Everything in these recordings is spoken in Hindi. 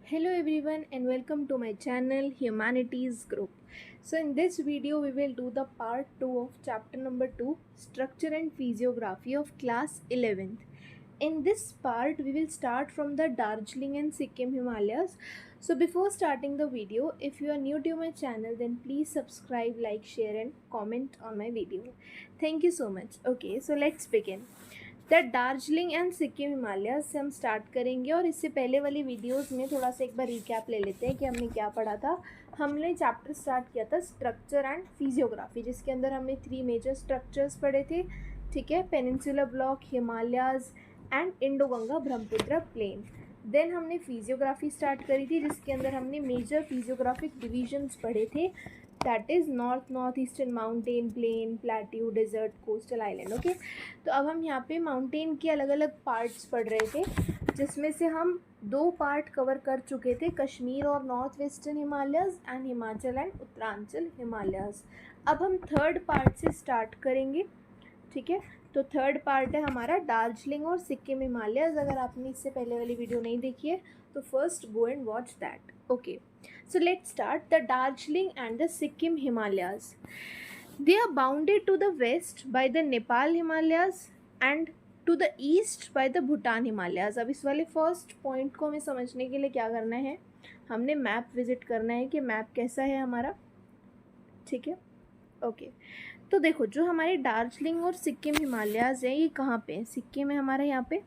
Hello everyone and welcome to my channel Humanities Group. So in this video we will do the part 2 of chapter number 2, Structure and Physiography of class 11th. In this part we will start from the Darjeeling and Sikkim Himalayas. So before starting the video, if you are new to my channel then please subscribe, like, share and comment on my video. Thank you so much. Okay, so let's begin. The Darjeeling and Sikkim Himalaya से हम स्टार्ट करेंगे और इससे पहले वाली वीडियोस में थोड़ा सा एक बार रिकैप ले लेते हैं कि हमने क्या पढ़ा था। हमने चैप्टर स्टार्ट किया था स्ट्रक्चर एंड फिजियोग्राफी, जिसके अंदर हमने 3 मेजर स्ट्रक्चर्स पढ़े थे। ठीक है, peninsular block, Himalayas and Indo Ganga Brahmaputra plain. Then हमने फिजियोग्राफी स्टार्ट करी थी, जिसके अंदर हमने मेजर फिजियोग्राफिक डिविजन्स पढ़े थे, that is north eastern mountain, plain, plateau, desert, coastal island. Okay, तो अब हम यहाँ पे माउंटेन के अलग अलग पार्ट्स पढ़ रहे थे, जिसमें से हम 2 पार्ट कवर कर चुके थे, कश्मीर और north western Himalayas and Himachal and Uttaranchal Himalayas. अब हम थर्ड पार्ट से स्टार्ट करेंगे। ठीक है, तो थर्ड पार्ट है हमारा दार्जिलिंग और सिक्किम हिमालयस। अगर आपने इससे पहले वाली वीडियो नहीं देखी है तो first go and watch that. Okay, so let's start the Darjeeling and the Sikkim Himalayas. They are bounded to the west by the Nepal Himalayas and to the east by the Bhutan Himalayas. अब इस वाले फर्स्ट पॉइंट को हमें समझने के लिए क्या करना है, हमने मैप विजिट करना है कि मैप कैसा है हमारा। ठीक है, ओके, तो देखो जो हमारे दार्जिलिंग और सिक्किम हिमालयाज है ये कहाँ पे है, सिक्किम है हमारा यहाँ पे।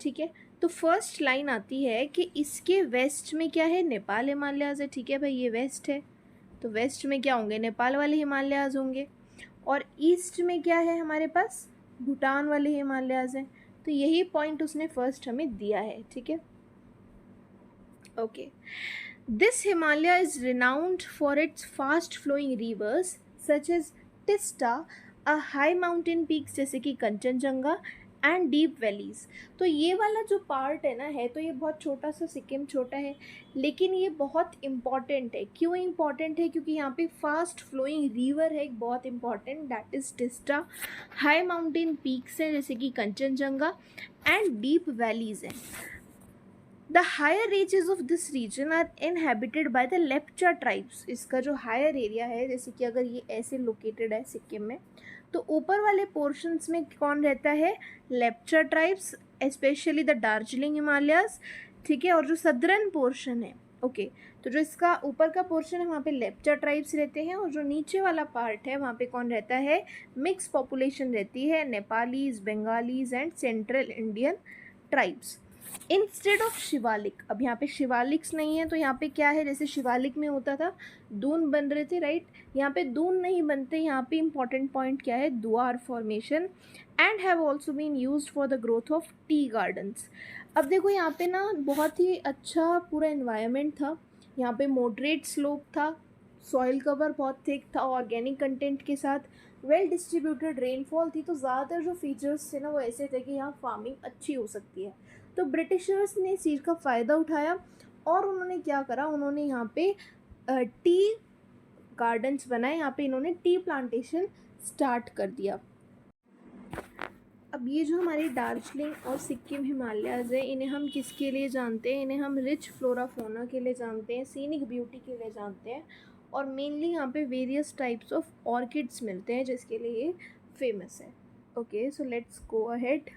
ठीक है, तो फर्स्ट लाइन आती है कि इसके वेस्ट में क्या है, नेपाल हिमालयाज है। ठीक है भाई, ये वेस्ट है तो वेस्ट में क्या होंगे, नेपाल वाले हिमालयाज होंगे। और ईस्ट में क्या है हमारे पास, भूटान वाले हिमालयाज हैं। तो यही पॉइंट उसने फर्स्ट हमें दिया है। ठीक है, okay, this Himalaya is renowned for its fast flowing rivers such as Teesta, a high mountain peaks जैसे कि कंचनजंगा एंड डीप वैलीज़। तो ये वाला जो पार्ट है ना, है तो ये बहुत छोटा सा, सिक्किम छोटा है, लेकिन ये बहुत इम्पॉर्टेंट है। क्यों इम्पॉर्टेंट है, क्योंकि यहाँ पे फास्ट फ्लोइंग रिवर है एक बहुत important, that is Teesta. High mountain peaks हैं जैसे कि कंचनजंगा एंड डीप वैलीज़ हैं। The higher reaches of this region are inhabited by the Lepcha tribes. इसका जो हायर एरिया है, जैसे कि अगर ये ऐसे लोकेटेड है सिक्किम में, तो ऊपर वाले पोर्शंस में कौन रहता है, Lepcha tribes, specially the Darjeeling Himalayas. ठीक है, और जो सदर्न पोर्शन है, ओके, तो जो इसका ऊपर का पोर्शन है वहाँ पे लेप्चा ट्राइब्स रहते हैं, और जो नीचे वाला पार्ट है वहाँ पे कौन रहता है, मिक्स पॉपुलेशन रहती है, Nepalese, Bengalis and central Indian tribes. Instead of Shivalik, अब यहाँ पे शिवालिक्स नहीं है तो यहाँ पे क्या है, जैसे शिवालिक में होता था दून बन रहे थे, राइट, यहाँ पे दून नहीं बनते। यहाँ पे इंपॉर्टेंट पॉइंट क्या है, Duar formation, and have also been used for the growth of tea gardens. अब देखो यहाँ पे ना बहुत ही अच्छा पूरा इन्वायरमेंट था, यहाँ पे मॉडरेट स्लोप था, सॉइल कवर बहुत थिक था, ऑर्गेनिक कंटेंट के साथ वेल डिस्ट्रीब्यूटेड रेनफॉल थी। तो ज़्यादातर जो फीचर्स थे ना वो ऐसे थे कि यहाँ फार्मिंग अच्छी हो सकती है। तो ब्रिटिशर्स ने इस चीज़ का फ़ायदा उठाया और उन्होंने क्या करा, उन्होंने यहाँ पे टी गार्डन्स बनाए, यहाँ पे इन्होंने टी प्लांटेशन स्टार्ट कर दिया। अब ये जो हमारे दार्जिलिंग और सिक्किम हिमालयाज है, इन्हें हम किसके लिए जानते हैं, इन्हें हम रिच फ्लोरा फोना के लिए जानते हैं, सीनिक ब्यूटी के लिए जानते हैं, और मेनली यहाँ पे वेरियस टाइप्स ऑफ ऑर्किड्स मिलते हैं जिसके लिए ये फेमस है। Okay, so let's go ahead.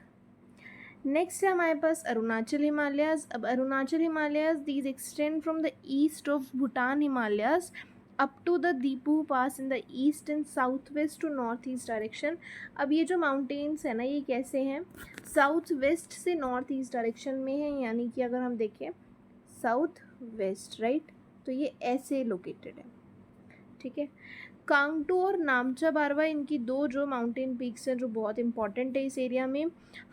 Next है हमारे पास अरुणाचल हिमालयाज। अब Arunachal Himalayas these extend from the east of Bhutan Himalayas up to the Diphu pass in the east and south west to north east direction. अब ये जो माउंटेन्स है ना, ये कैसे हैं, साउथ वेस्ट से नॉर्थ ईस्ट डायरेक्शन में है, यानी कि अगर हम देखें साउथ वेस्ट, राइट, तो ये ऐसे लोकेटेड है। ठीक है, कांगटू और नामचा बारवा इनकी 2 जो माउंटेन पीक्स हैं जो बहुत इंपॉर्टेंट है इस एरिया में।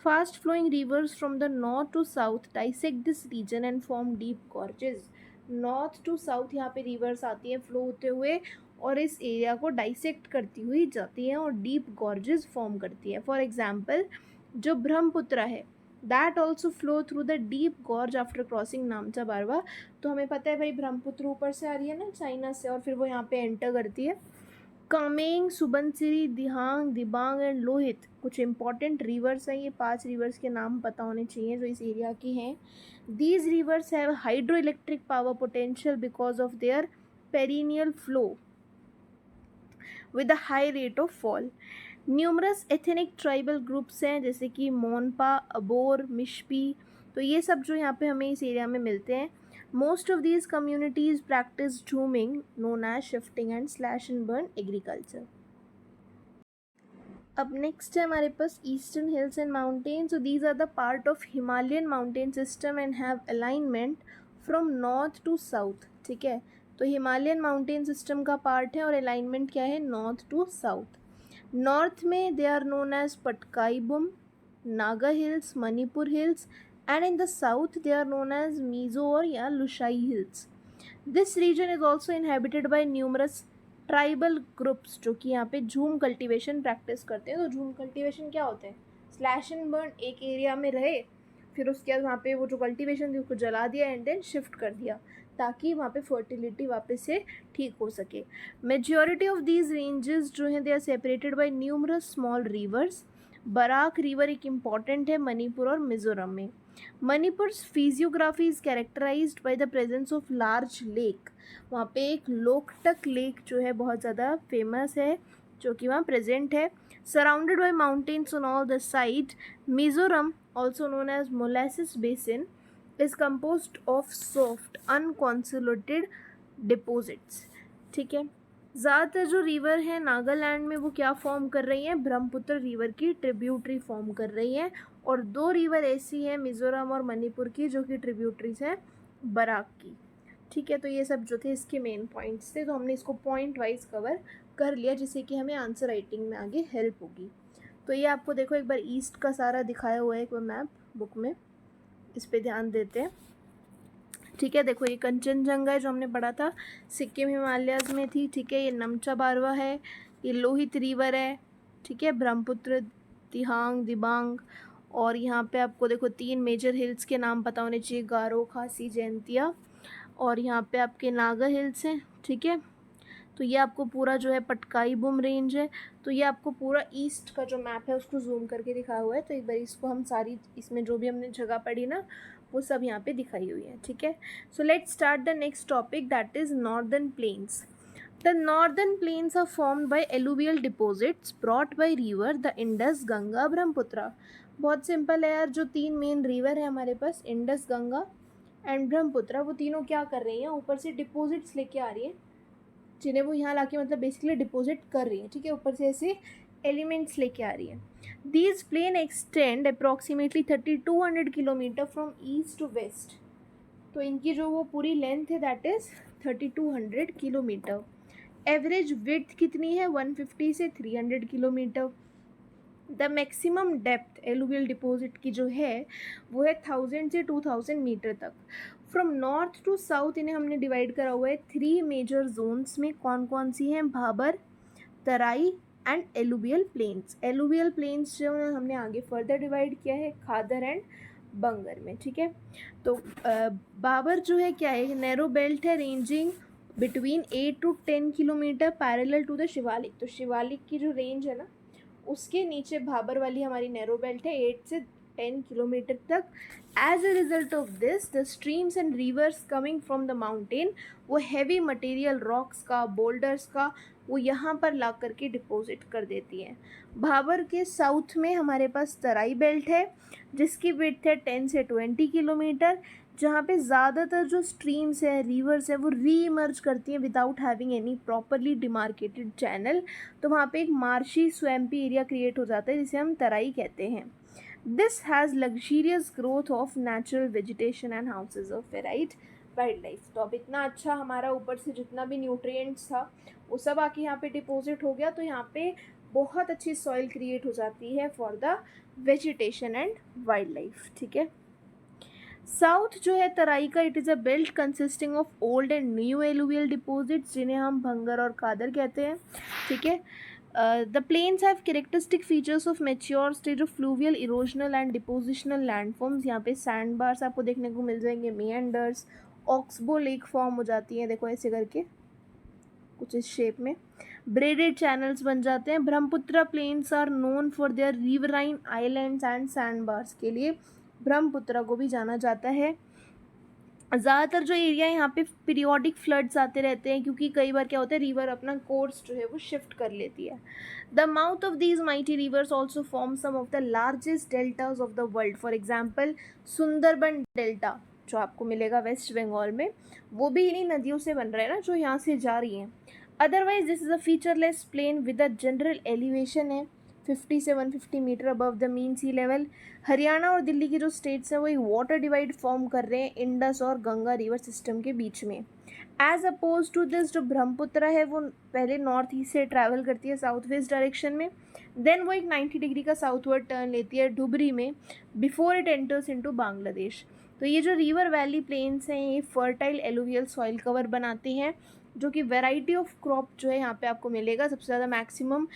Fast flowing rivers from the north to south dissect this region and form deep gorges. North to south यहाँ पे रिवर्स आती हैं फ्लो होते हुए और इस एरिया को डाइसेक्ट करती हुई जाती हैं और डीप गॉर्जेस फॉर्म करती है। फॉर एग्जाम्पल जो ब्रह्मपुत्र है, that also flow through the deep gorge after crossing Namcha Barwa. तो हमें पता है भाई ब्रह्मपुत्र ऊपर से आ रही है ना चाइना से, और फिर वो यहाँ पे एंटर करती है कामेंग, सुबनसिरी, दिहांग, दिबांग एंड लोहित कुछ इंपॉर्टेंट रिवर्स हैं। ये 5 रिवर्स के नाम पता होने चाहिए जो इस एरिया की हैं। These rivers have hydro electric power potential because of their perennial flow with a high rate of fall. Numerous ethnic tribal groups हैं जैसे कि मोनपा, अबोर, मिशपी, तो ये सब जो यहाँ पे हमें इस एरिया में मिलते हैं। Most of these communities practice jhuming known as shifting and slash and burn agriculture. अब नेक्स्ट है हमारे पास eastern hills and mountains. So these are the part of Himalayan mountain system and have alignment from north to south. ठीक है, तो हिमालयन माउंटेन सिस्टम का पार्ट है और अलाइनमेंट क्या है, नॉर्थ टू साउथ। नॉर्थ में they are known as Patkai Bum, Naga hills, Manipur hills, and in the south they are known as Mizo या Lushai hills. This region is also inhabited by numerous tribal groups जो कि यहाँ पे झूम कल्टीवेशन प्रैक्टिस करते हैं। तो झूम कल्टीवेशन क्या होता है, स्लैश एंड बर्न, एक एरिया में रहे फिर उसके बाद वहाँ पे वो जो कल्टीवेशन थी उसको जला दिया एंड देन शिफ्ट कर दिया ताकि वहाँ पे फर्टिलिटी वापस से ठीक हो सके। मेजॉरिटी ऑफ दीज रेंजेस जो हैं they are separated by numerous small rivers. Barak river एक इम्पॉर्टेंट है मणिपुर और मिजोरम में। Manipur's physiography is characterised by the presence of large lake. वहाँ पे एक लोकटक लेक जो है बहुत ज़्यादा फेमस है जो कि वहाँ प्रेजेंट है। Surrounded by mountains on all the side. Mizoram also known as molasses basin is composed of soft unconsolidated deposits. ठीक है, ज़्यादातर जो रिवर है नागालैंड में वो क्या फॉर्म कर रही हैं, ब्रह्मपुत्र रिवर की ट्रिब्यूटरी फॉर्म कर रही हैं। और 2 रिवर ऐसी हैं मिज़ोरम और मणिपुर की जो कि ट्रिब्यूटरीज हैं बराक की। ठीक है, तो ये सब जो थे इसके मेन पॉइंट्स थे, तो हमने इसको पॉइंट वाइज कवर कर लिया जिससे कि हमें आंसर राइटिंग में आगे हेल्प होगी। तो ये आपको देखो एक बार ईस्ट का सारा दिखाया हुआ है एक बार मैप बुक में, इस पर ध्यान देते हैं। ठीक है, देखो ये कंचनजंगा है जो हमने पढ़ा था, सिक्किम हिमालयाज़ में थी। ठीक है, ये नमचा बारवा है, ये लोहित रिवर है। ठीक है, ब्रह्मपुत्र, दिहांग, दिबांग, और यहाँ पे आपको देखो 3 मेजर हिल्स के नाम पता होने चाहिए, गारो, खासी, जयंतिया, और यहाँ पे आपके नागा हिल्स हैं। ठीक है, तो ये आपको पूरा जो है पटकाईबुम रेंज है। तो ये आपको पूरा ईस्ट का जो मैप है उसको जूम करके दिखाया हुआ है। तो एक बार इसको हम सारी इसमें जो भी हमने जगह पढ़ी ना वो सब यहाँ पे दिखाई हुई है। ठीक है, so let's start the next topic that is northern plains. The northern plains are formed by alluvial deposits brought by river the Indus, Ganga, Brahmaputra. बहुत सिंपल है यार, जो 3 मेन रिवर है हमारे पास, इंडस, गंगा एंड ब्रह्मपुत्र, वो तीनों क्या कर रही हैं, ऊपर से डिपोजिट्स लेके आ रही हैं जिन्हें वो यहाँ लाके मतलब बेसिकली डिपॉजिट कर रही है। ठीक है, ऊपर से ऐसे एलिमेंट्स लेके आ रही है। These plain extend approximately 3200 kilometre from east to west. तो इनकी जो वो पूरी लेंथ है that is 3200 kilometre. Average width कितनी है, 150 से 300 किलोमीटर। The maximum depth alluvial deposit की जो है वो है 1000 से 2000 मीटर तक। फ्रॉम नॉर्थ टू साउथ इन्हें हमने डिवाइड करा हुआ है 3 मेजर जोन्स में। कौन कौन सी हैं, Bhabar, Terai and alluvial plains. Alluvial plains जो है हमने आगे फर्दर डिवाइड किया है खादर एंड बंगर में। ठीक है, तो भाबर जो है क्या है, नैरो बेल्ट है ranging between 8 to 10 kilometre parallel to the Shivalik. तो शिवालिक की जो रेंज है ना उसके नीचे भाबर वाली हमारी नैरो बेल्ट है 8 से 10 किलोमीटर तक। As a result of this the streams and rivers coming from the mountain वो हैवी मटेरियल रॉक्स का, बोल्डर्स का, वो यहाँ पर ला करके डिपॉजिट कर देती हैं। भाबर के साउथ में हमारे पास तराई बेल्ट है जिसकी विड्थ है 10 से 20 किलोमीटर, जहाँ पे ज़्यादातर जो स्ट्रीम्स है, रिवर्स है, वो रीइमर्ज करती हैं without having any properly demarcated channel. तो वहाँ पे एक मार्शी स्वैम्पी एरिया क्रिएट हो जाता है जिसे हम तराई कहते हैं। This has luxurious growth of natural vegetation and houses of variety wild life. तो अब इतना अच्छा हमारा ऊपर से जितना भी न्यूट्रिएंट्स था वो सब आके यहाँ पे डिपॉजिट हो गया, तो यहाँ पे बहुत अच्छी सॉइल क्रिएट हो जाती है for the vegetation and wild life. ठीक है, साउथ जो है तराई का, it is a belt consisting of old and new alluvial deposits जिन्हें हम भंगर और कादर कहते हैं। ठीक है, the plains have characteristic features of mature stage of fluvial, erosional and depositional landforms. यहाँ पे सैंड बार्स आपको देखने को मिल जाएंगे, मेंडर्स, ऑक्सबो लेक फॉर्म हो जाती हैं, देखो ऐसे करके कुछ इस शेप में। ब्रेडेड चैनल्स बन जाते हैं। Brahmaputra plains are known for their riverine islands and sand bars के लिए ब्रह्मपुत्र को भी जाना जाता है। ज़्यादातर जो एरिया है यहाँ पे पीरियोडिक फ्लड्स आते रहते हैं, क्योंकि कई बार क्या होता है रिवर अपना कोर्स जो है वो शिफ्ट कर लेती है। The mouth of these mighty rivers also form some of the largest deltas of the world. For example Sundarban delta जो आपको मिलेगा वेस्ट बंगाल में, वो भी इन्हीं नदियों से बन रहा है ना, जो यहाँ से जा रही हैं। Otherwise this is a featureless plain with a general elevation है 50 से 150 metre above the mean sea level. Haryana और दिल्ली के जो स्टेट्स हैं वो एक वाटर डिवाइड फॉर्म कर रहे हैं इंडस और गंगा रिवर सिस्टम के बीच में। एज अपोज टू दिस, जो ब्रह्मपुत्र है वो पहले नॉर्थ ईस्ट से ट्रैवल करती है साउथ वेस्ट डायरेक्शन में, देन वो एक 90 डिग्री का साउथवर्ड टर्न लेती है डुबरी में before it enters into Bangladesh. तो ये जो रिवर वैली प्लेन्स हैं ये फर्टाइल एलुवियल सॉइल कवर बनाते हैं, जो कि वैरायटी ऑफ क्रॉप जो है यहाँ पे आपको मिलेगा। सबसे ज़्यादा मैक्सिमम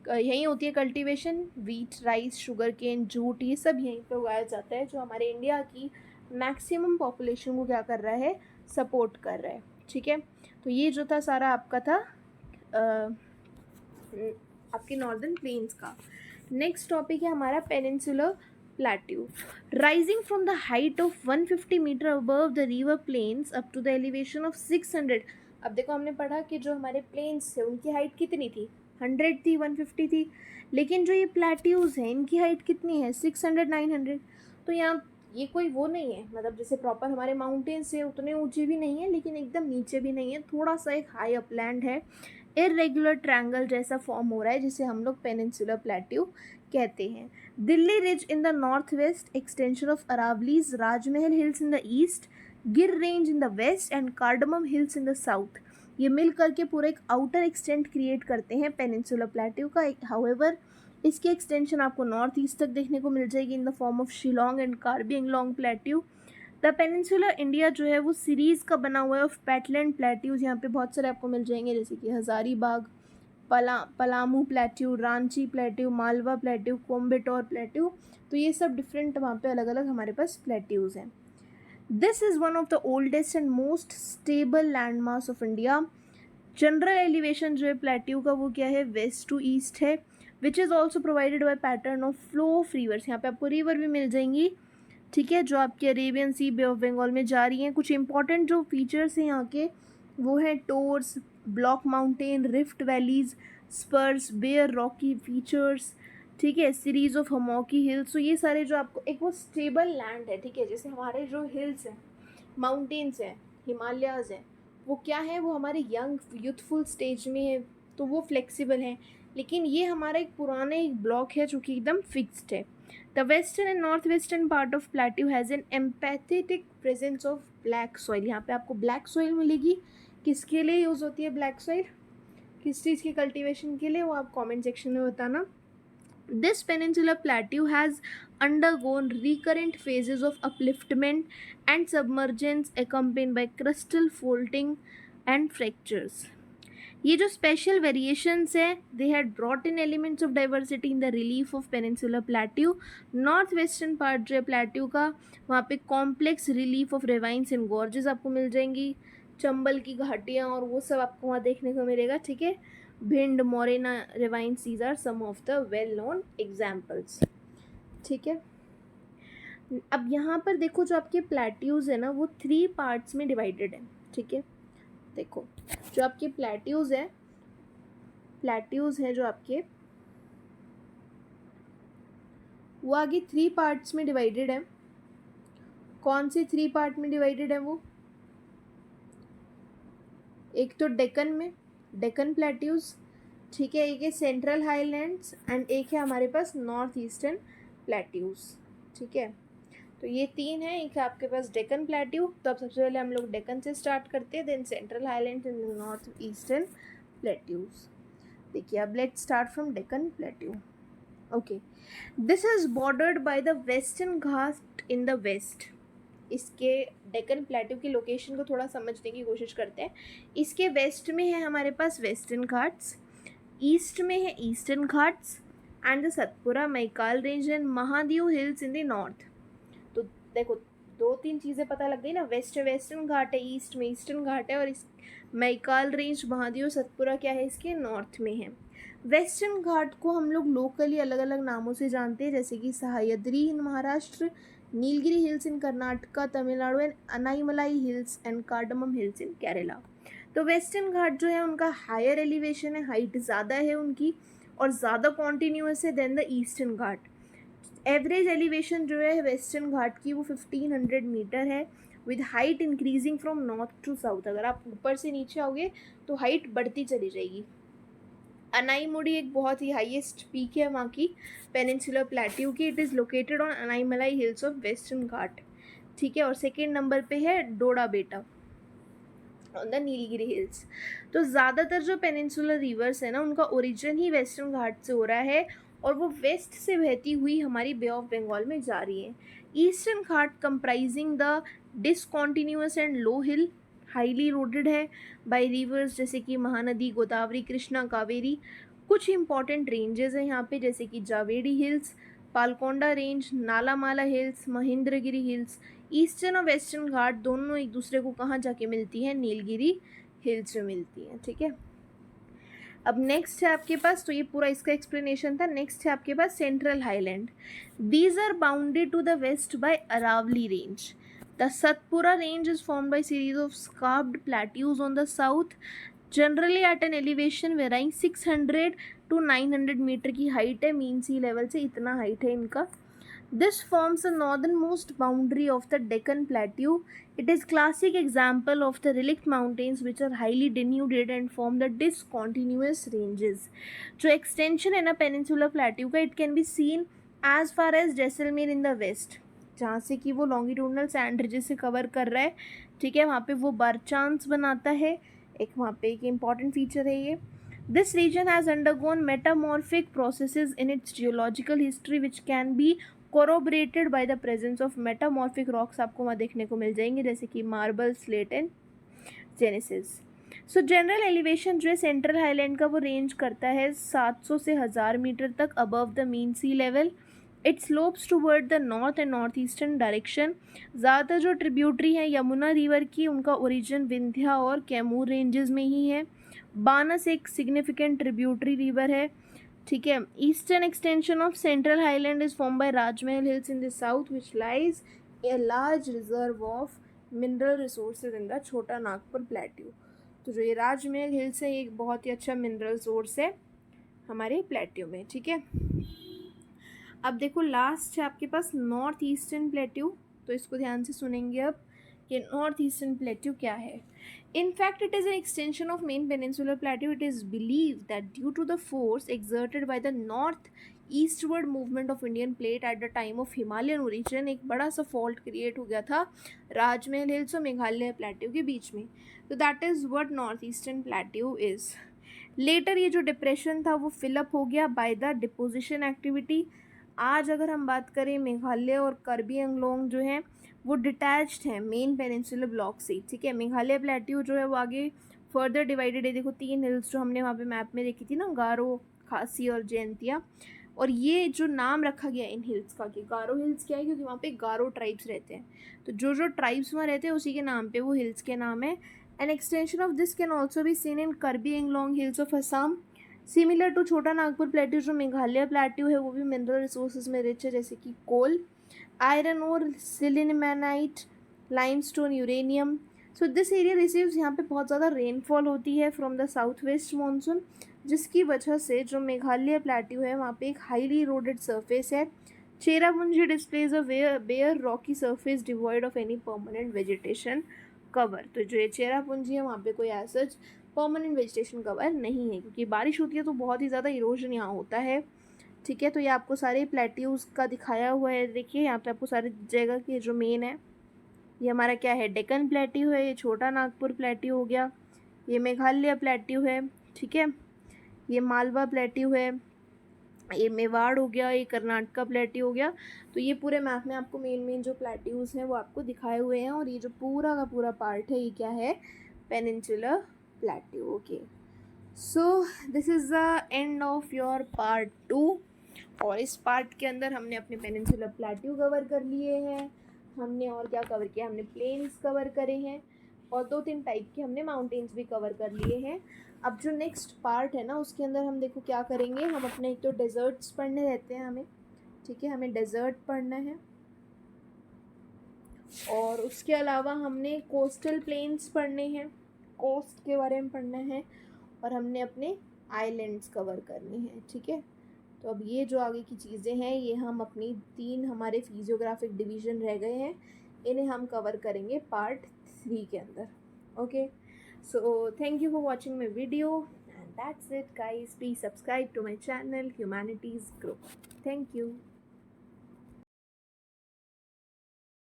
यहीं होती है cultivation, wheat, rice, sugarcane, jute, ये सब यहीं पे उगाया जाता है, जो हमारे इंडिया की मैक्सिमम पॉपुलेशन को क्या कर रहा है, सपोर्ट कर रहा है। ठीक है, तो ये जो था सारा आपका था आपके नॉर्दर्न प्लेन्स का। नेक्स्ट टॉपिक है हमारा peninsular plateau, rising from the height of 150 metre above the river plains up to the elevation of 600। अब देखो हमने पढ़ा कि जो हमारे प्लेन्स थे उनकी हाइट कितनी थी, 100 थी, 150 थी, लेकिन जो ये प्लेट्यूज़ हैं इनकी हाइट कितनी है, 600, 900। तो यहाँ ये कोई वो नहीं है, मतलब जैसे प्रॉपर हमारे माउंटेन्स है उतने ऊंचे भी नहीं है लेकिन एकदम नीचे भी नहीं है, थोड़ा सा एक हाई अपलैंड है, इरेगुलर ट्रायंगल जैसा फॉर्म हो रहा है, जिसे हम लोग पेनिनसुलर प्लेट्यू कहते हैं। Delhi ridge in the north west, extension of Aravallis, Rajmahal hills in the east, Gir range in the west and cardamom hills in the south, ये मिल करके पूरा एक आउटर एक्सटेंट क्रिएट करते हैं पेनिनसुलर प्लेट्यू का। हाउएवर इसकी एक्सटेंशन आपको नॉर्थ ईस्ट तक देखने को मिल जाएगी in the form of Shillong and Karbi Anglong plateau. The peninsular India जो है वो सीरीज़ का बना हुआ है ऑफ पैटलैंड प्लेट्यूज़, यहाँ पे बहुत सारे आपको मिल जाएंगे, जैसे कि Hazaribagh, Palamu plateau, Ranchi plateau, Malwa plateau, Coimbatore plateau. तो ये सब डिफरेंट वहाँ पे अलग अलग हमारे पास प्लेट्यूज़ हैं। This is one of the oldest and most stable land mass of India. General elevation जो है प्लेट्यू का वो क्या है, वेस्ट टू ईस्ट है, which is also provided by pattern of flow of reverse. यहाँ पे आपको रिवर भी मिल जाएंगी, ठीक है, जो आपके Arabian Sea, Bay of Bengal में जा रही हैं। कुछ इंपॉर्टेंट जो फीचर्स हैं यहाँ के वो हैं टोर्स, ब्लॉक माउंटेन, रिफ्ट वैलीज, स्पर्स, बेयर रॉकी फीचर्स, ठीक है, सीरीज ऑफ हमॉकी हिल्स। तो ये सारे जो आपको एक वो स्टेबल लैंड है, ठीक है, जैसे हमारे जो हिल्स हैं, माउंटेन्स हैं, हिमालयाज़ हैं, वो क्या है, वो हमारे यंग यूथफुल स्टेज में है तो वो फ्लेक्सिबल हैं, लेकिन ये हमारा एक पुराने एक ब्लॉक है जो कि एकदम फिक्स्ड है। The western and north western part of plateau has an empathetic presence of black soil. यहाँ पे आपको ब्लैक सॉइल मिलेगी। किसके लिए यूज़ होती है ब्लैक सॉइल, किस चीज़ की कल्टीवेशन के लिए, वो आप कमेंट सेक्शन में बताना। This peninsular plateau has undergone recurrent phases of upliftment and submergence accompanied by crustal faulting and fractures. ये जो स्पेशल वेरिएशंस है they had brought in elements of diversity in the relief of peninsular plateau. North western part जो है प्लेट्यू का, वहाँ पे complex relief of ravines and gorges आपको मिल जाएंगी, चंबल की घाटियाँ और वो सब आपको वहाँ देखने को मिलेगा, ठीक है। Bhind, Morena ravines, these are some of the well known examples, ठीक है। अब यहाँ पर देखो जो आपके प्लेट्यूज़ है ना वो 3 पार्ट्स में डिवाइडेड है, ठीक है। देखो जो आपके प्लेट्यूज़ हैं जो आपके वो आगे 3 पार्ट्स में डिवाइडेड है। कौन से 3 पार्ट में डिवाइडेड है वो, एक तो डेक्कन में, डेक्कन प्लेट्यूज़, ठीक है, एक है सेंट्रल हाईलैंड्स एंड एक है हमारे पास नॉर्थ ईस्टर्न प्लेट्यूज़, ठीक है। तो ये 3 है, एक है आपके पास डेक्कन प्लेट्यू। तो अब सबसे पहले हम लोग डेक्कन से स्टार्ट करते हैं, then central highlands and north eastern plateaus. देखिए अब let's start from Deccan plateau. Okay, this is bordered by the western Ghat in the west. इसके डेक्कन प्लेट्यू की लोकेशन को थोड़ा समझने की कोशिश करते हैं। इसके वेस्ट में है हमारे पास वेस्टर्न घाट्स, ईस्ट में है eastern Ghats and the Satpura Maikal range and Mahadev hills in the north. तो देखो दो तीन चीज़ें पता लग गई ना, वेस्ट में वेस्टर्न घाट है, ईस्ट में ईस्टर्न घाट है, और इस मैकाल रेंज महादेव सतपुरा क्या है इसके नॉर्थ में है। वेस्टर्न घाट को हम लोग लोकली अलग अलग नामों से जानते हैं, जैसे कि Sahyadri in Maharashtra, Nilgiri hills in Karnataka Tamil Nadu and Anaimalai hills and cardamom hills in Kerala. तो वेस्टर्न घाट जो है उनका हायर एलिवेशन है, हाइट ज़्यादा है उनकी और ज़्यादा कॉन्टीन्यूअस है than the eastern Ghat. Average elevation जो है वेस्टर्न घाट की वो 1500 मीटर है, with height increasing from north to south. अगर आप ऊपर से नीचे आओगे तो हाइट बढ़ती चली जाएगी। अनाईमुडी एक बहुत ही हाईएस्ट पीक है वहाँ की पेनिनसुलर प्लेट्यू की। It is located on Anaimalai hills of western Ghat, ठीक है। और सेकेंड नंबर पे है डोडा बेटा ऑन द नीलगिरी हिल्स। तो ज़्यादातर जो पेनिनसुलर रिवर्स है ना उनका ओरिजिन ही वेस्टर्न घाट से हो रहा है और वो वेस्ट से बहती हुई हमारी बे ऑफ बंगाल में जा रही है। Eastern Ghat comprising the discontinuous and low hill, highly eroded है बाय रिवर्स जैसे कि महानदी, गोदावरी, कृष्णा, कावेरी। कुछ इंपॉर्टेंट रेंजेस हैं यहाँ पे जैसे कि Javadi hills, Palkonda range, Nallamala hills, Mahendragiri hills. Eastern और वेस्टर्न घाट दोनों एक दूसरे को कहाँ जाके मिलती है, नीलगिरी हिल्स में मिलती हैं, ठीक है। अब नेक्स्ट है आपके पास, तो ये पूरा इसका एक्सप्लेनेशन था। नेक्स्ट है आपके पास central highland. These are bounded to the west by Aravalli range. The Satpura range is formed by series of scarped plateaus on the south, generally at an elevation varying 600 to 900 metre की हाइट है, मीन सी लेवल से इतना हाइट है इनका। This forms the northernmost boundary of the Deccan Plateau. It is classic example of the relict mountains which are highly denuded and form the discontinuous ranges. जो extension है ना peninsular plateau का, it can be seen as far as Jaisalmer in the west, जहाँ से कि वो longitudinal sand ridges से cover कर रहा है, ठीक है। वहाँ पे वो बर्चांस बनाता है, एक वहाँ पे एक important feature है ये। This region has undergone metamorphic processes in its geological history which can be corroborated by the presence of metamorphic rocks। आपको वहाँ देखने को मिल जाएंगे जैसे कि marble, slate and genesis. So general elevation जो है सेंट्रल हाईलैंड का वो रेंज करता है 700 से 1000 मीटर तक above the mean sea level. It slopes toward the north and north eastern direction. ज़्यादातर जो ट्रिब्यूटरी हैं यमुना रिवर की, उनका ओरिजिन विंध्या और कैमूर रेंजेस में ही है। बानस एक सिग्निफिकेंट ट्रिब्यूटरी रिवर है, ठीक है। Eastern extension of central highland is form by Rajmahal hills in the south which lies a large reserve of mineral resources in the छोटा नागपुर प्लेट्यू। तो जो ये राजमहल हिल्स है ये एक बहुत ही अच्छा मिनरल सोर्स है हमारे प्लेट्यू में, ठीक है। अब देखो लास्ट है आपके पास नॉर्थ ईस्टर्न प्लेट्यू, तो इसको ध्यान से सुनेंगे अब कि नॉर्थ ईस्टर्न प्लेट्यू क्या है। In fact, it is an extension of main peninsular plateau. It is believed that due to the force exerted by the north-eastward movement of Indian plate at the time of Himalayan origin, एक बड़ा सा fault create हो गया था राजमहल हिल्स और मेघालय प्लेट्यू के बीच में। तो that is what north eastern plateau is. Later ये जो डिप्रेशन था वो फिलअप हो गया by the deposition activity। आज अगर हम बात करें मेघालय और कार्बी एंगलोंग जो है वो डिटैच्ड है मेन पेनिनसुलर ब्लॉक से, ठीक है। मेघालय प्लेट्यू जो है वो आगे फर्दर डिवाइडेड है। देखो 3 हिल्स जो हमने वहाँ पे मैप में देखी थी ना, गारो, खासी और जयंतिया। और ये जो नाम रखा गया इन हिल्स का कि गारो हिल्स क्या है, क्योंकि वहाँ पे गारो ट्राइब्स रहते हैं, तो जो जो ट्राइब्स वहाँ रहते हैं उसी के नाम पे वो हिल्स के नाम है। An extension of this can also be seen in Karbi Anglong hills of Assam. Similar to Chota Nagpur plateau जो मेघालय प्लेट्यू है वो भी मिनरल रिसोर्सेज में रिच है जैसे कि कोल, आयरन और sillimanite, limestone, uranium. So this area receives, यहाँ पे बहुत ज़्यादा रेनफॉल होती है from the south west monsoon, जिसकी वजह से जो मेघालय प्लेट्यू है वहाँ पे एक हाईली इरोडेड सरफेस है। Cherrapunji displays a bare rocky surface devoid of any permanent vegetation cover. तो जो ये चेरापूंजी है वहाँ पे कोई ऐसा परमानेंट वेजिटेशन कवर नहीं है, क्योंकि बारिश होती है तो बहुत ही ज़्यादा इरोजन यहाँ होता है, ठीक है। तो ये आपको सारे प्लेट्यूज का दिखाया हुआ है, देखिए यहाँ पे आपको सारी जगह के जो मेन है, ये हमारा क्या है, डेक्कन प्लेट्यू है, ये छोटा नागपुर प्लेट्यू हो गया, ये मेघालय प्लेट्यू है, ठीक है, ये मालवा प्लेट्यू है, ये मेवाड़ हो गया, ये कर्नाटका प्लेट्यू हो गया। तो ये पूरे मैप में आपको मेन जो प्लेट्यूज हैं वो आपको दिखाए हुए हैं, और ये जो पूरा का पूरा पार्ट है ये क्या है, peninsular plateau. Okay, so this is the end of your part 2। और इस पार्ट के अंदर हमने अपने पेनिनसुलर प्लेट्यू कवर कर लिए हैं, हमने और क्या कवर किया, हमने प्लेन्स कवर करे हैं और 2-3 टाइप के हमने माउंटेन्स भी कवर कर लिए हैं। अब जो नेक्स्ट पार्ट है ना उसके अंदर हम देखो क्या करेंगे, हम अपने एक तो डेजर्ट्स पढ़ने रहते हैं हमें, ठीक है, हमें डेजर्ट पढ़ना है और उसके अलावा हमने कोस्टल प्लेन्स पढ़ने हैं, कोस्ट के बारे में पढ़ना है और हमने अपने आइलैंड्स कवर करने हैं, ठीक है। तो अब ये जो आगे की चीज़ें हैं ये हम अपनी 3 हमारे फिजियोग्राफिक डिवीज़न रह गए हैं, इन्हें हम कवर करेंगे पार्ट 3 के अंदर। Okay, so thank you for watching my video and that's it guys, please subscribe to my channel humanities group. Thank you.